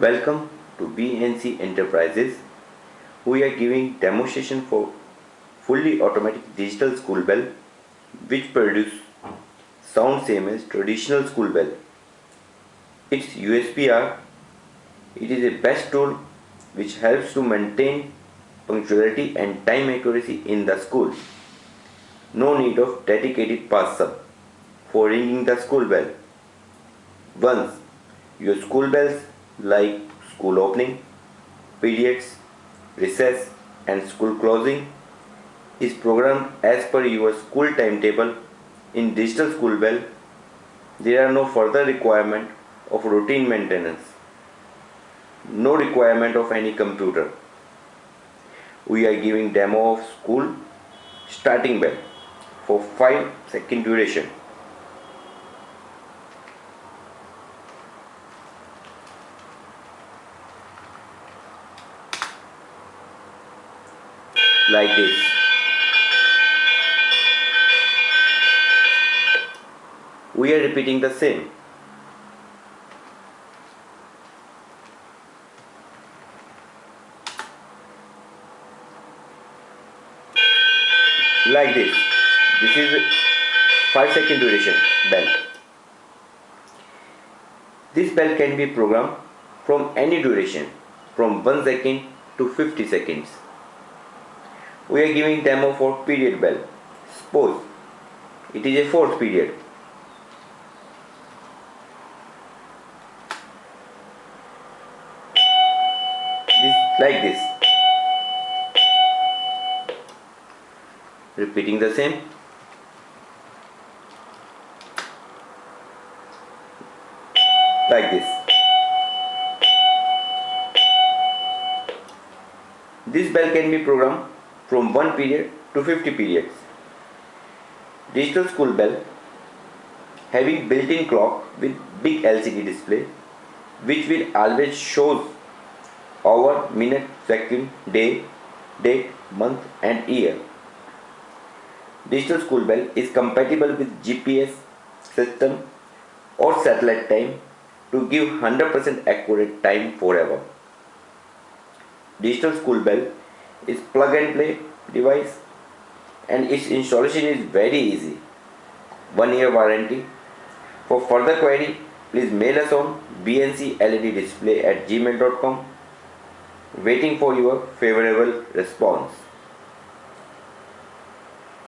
Welcome to BNC Enterprises. We are giving demonstration for fully automatic digital school bell which produce sound same as traditional school bell. Its USP are it is a best tool which helps to maintain punctuality and time accuracy in the school. No need of dedicated pass sub for ringing the school bell. Once your school bells like school opening, periods, recess and school closing is programmed as per your school timetable in digital school bell, there are no further requirement of routine maintenance. No requirement of any computer. We are giving demo of school starting bell for 5-second duration. Like this. We are repeating the same. Like this. This is 5-second duration bell. This bell can be programmed from any duration from 1 second to 50 seconds. We are giving demo for period bell. Suppose it is a 4th period. Like this. Repeating the same. Like this. This bell can be programmed from 1 period to 50 periods. Digital school bell having built-in clock with big LCD display which will always shows hour, minute, second, day, date, month and year. Digital school bell is compatible with GPS system or satellite time to give 100% accurate time forever. Digital school bell is plug and play device and its installation is very easy. 1 year warranty. For further query, please mail us on bncleddisplay@gmail.com. Waiting for your favorable response.